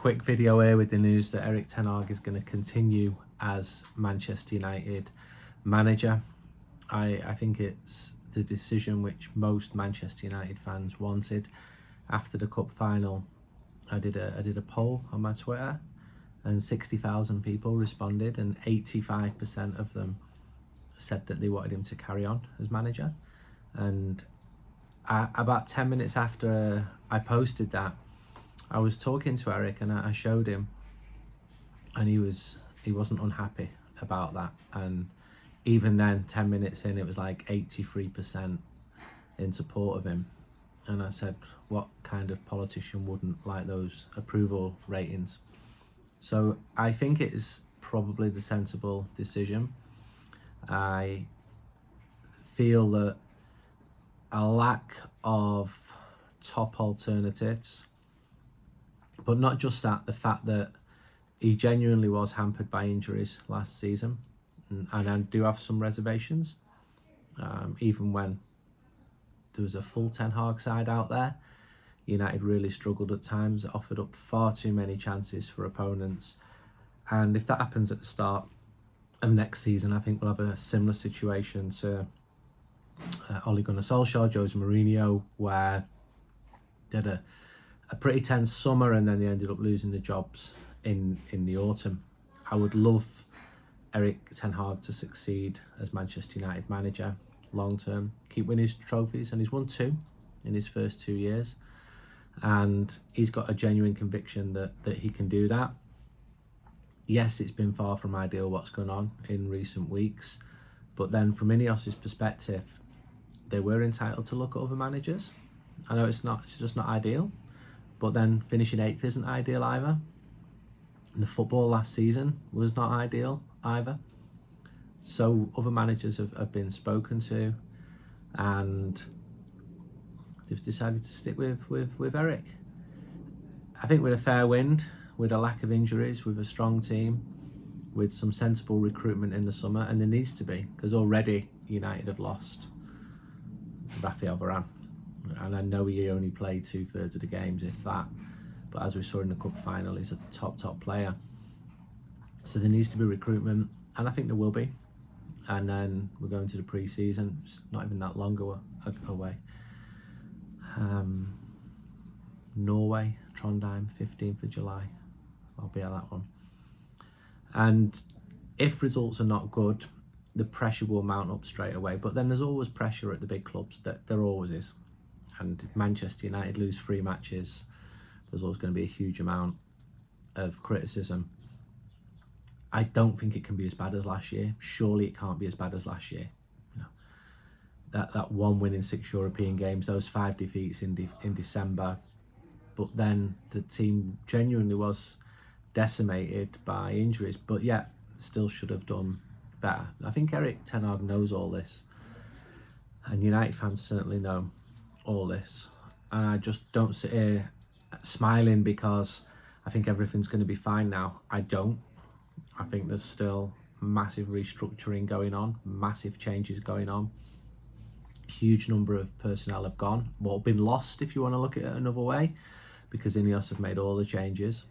quick video here with the news that Erik Ten Hag is going to continue as Manchester United manager. I think it's the decision which most Manchester United fans wanted. After the cup final, I did a poll on my Twitter, and 60,000 people responded, and 85% of them said that they wanted him to carry on as manager. And about 10 minutes after I posted that, I was talking to Erik and I showed him, and he wasn't unhappy about that. And even then, 10 minutes in, it was like 83% in support of him. And I said, what kind of politician wouldn't like those approval ratings? So I think it is probably the sensible decision. I feel that a lack of top alternatives, but not just that, the fact that he genuinely was hampered by injuries last season, and I do have some reservations, even when there was a full Ten Hag side out there. United really struggled at times, offered up far too many chances for opponents, and if that happens at the start of next season, I think we'll have a similar situation to Ole Gunnar Solskjaer, Jose Mourinho, where they had a pretty tense summer and then they ended up losing the jobs in the autumn. I would love Erik Ten Hag to succeed as Manchester United manager long term, keep winning his trophies, and he's won 2 in his first 2 years, and he's got a genuine conviction that he can do that. Yes, it's been far from ideal what's gone on in recent weeks, but then from Ineos's perspective, they were entitled to look at other managers. I know it's just not ideal, but then finishing 8th isn't ideal either. And the football last season was not ideal either. So other managers have been spoken to, and they've decided to stick with Erik. I think with a fair wind, with a lack of injuries, with a strong team, with some sensible recruitment in the summer, and there needs to be, because already United have lost Rafael Varane, and I know he only played 2/3 of the games, if that, but as we saw in the cup final, he's a top player. So there needs to be recruitment, and I think there will be. And then we're going to the pre-season. It's not even that long away. Norway, Trondheim, 15th of July. I'll be at that one. And if results are not good, the pressure will mount up straight away. But then there's always pressure at the big clubs, that there always is. And if Manchester United lose 3 matches, there's always going to be a huge amount of criticism. I don't think it can be as bad as last year. Surely it can't be as bad as last year. You know, that 1 win in 6 European games, those 5 defeats in December, but then the team genuinely was decimated by injuries, but yet still should have done better. I think Erik Ten Hag knows all this, and United fans certainly know all this, and I just don't sit here smiling because I think everything's going to be fine now. I don't. I think there's still massive restructuring going on, massive changes going on. Huge number of personnel have gone, well, been lost if you want to look at it another way, because Ineos have made all the changes,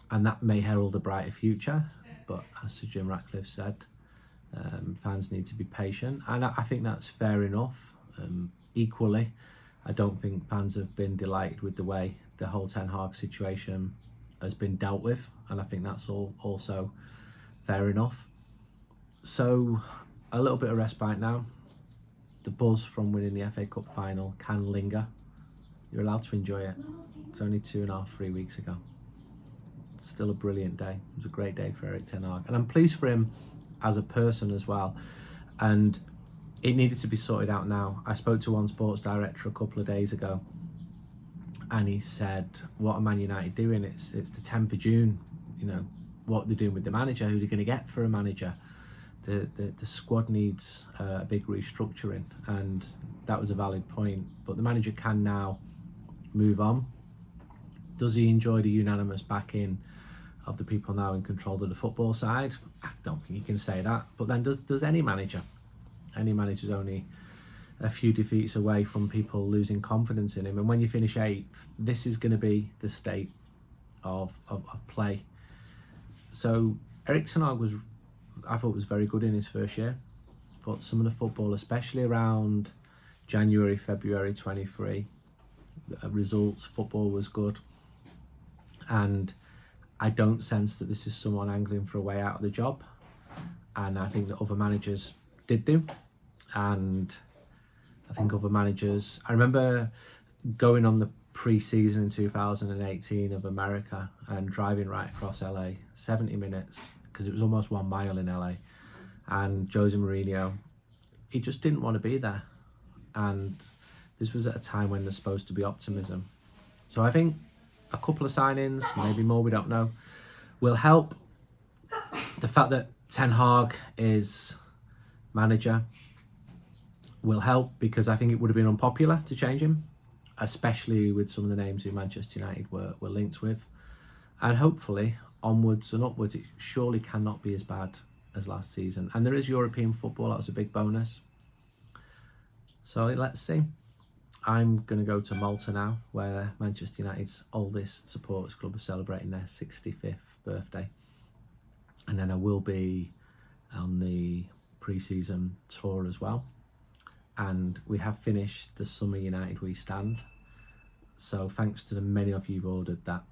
and that may herald a brighter future. But as Sir Jim Ratcliffe said, fans need to be patient, and I think that's fair enough. Equally, I don't think fans have been delighted with the way the whole Ten Hag situation has been dealt with, and I think that's also fair enough. So a little bit of respite now. The buzz from winning the FA Cup final can linger. You're allowed to enjoy it. It's only 2.5-3 weeks ago. It's still a brilliant day. It was a great day for Erik Ten Hag, and I'm pleased for him as a person as well. And it needed to be sorted out now. I spoke to one sports director a couple of days ago, and he said, what are Man United doing? It's the 10th of June. You know, what they're doing with the manager, who they're going to get for a manager. The squad needs a big restructuring, and that was a valid point. But the manager can now move on. Does he enjoy the unanimous backing of the people now in control of the football side? I don't think you can say that. But then does any manager? Any manager's only a few defeats away from people losing confidence in him. And when you finish 8th, this is going to be the state of play. So Erik ten Hag I thought was very good in his first year, but some of the football, especially around January, February 23, results, football was good. And I don't sense that this is someone angling for a way out of the job. And I think that other managers did do. And I think other managers, I remember going on the pre-season in 2018 of America and driving right across LA, 70 minutes, because it was almost 1 mile in LA. And Jose Mourinho, he just didn't want to be there. And this was at a time when there's supposed to be optimism. So I think a couple of signings, maybe more, we don't know, will help. The fact that Ten Hag is manager will help, because I think it would have been unpopular to change him, especially with some of the names who Manchester United were linked with. And hopefully, onwards and upwards, it surely cannot be as bad as last season. And there is European football, that was a big bonus. So let's see. I'm going to go to Malta now, where Manchester United's oldest supporters club is celebrating their 65th birthday. And then I will be on the pre-season tour as well. And we have finished the Summer United We Stand. So thanks to the many of you who've ordered that.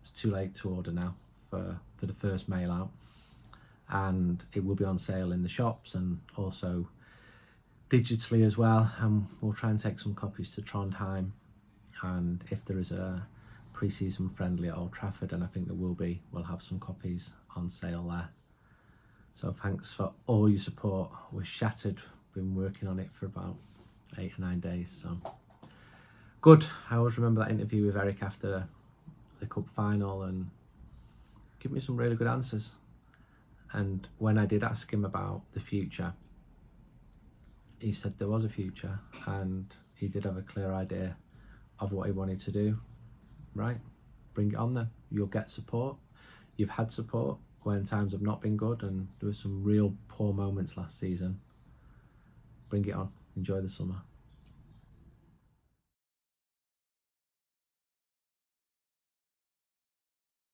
It's too late to order now for the first mail out. And it will be on sale in the shops and also digitally as well. And we'll try and take some copies to Trondheim. And if there is a pre-season friendly at Old Trafford, and I think there will be, we'll have some copies on sale there. So thanks for all your support. We're shattered. Been working on it for about 8 or 9 days. So good. I always remember that interview with Erik after the cup final, and give me some really good answers. And when I did ask him about the future, he said there was a future, and he did have a clear idea of what he wanted to do. Right, bring it on then. You'll get support. You've had support when times have not been good, and there were some real poor moments last season. Bring it on. Enjoy the summer.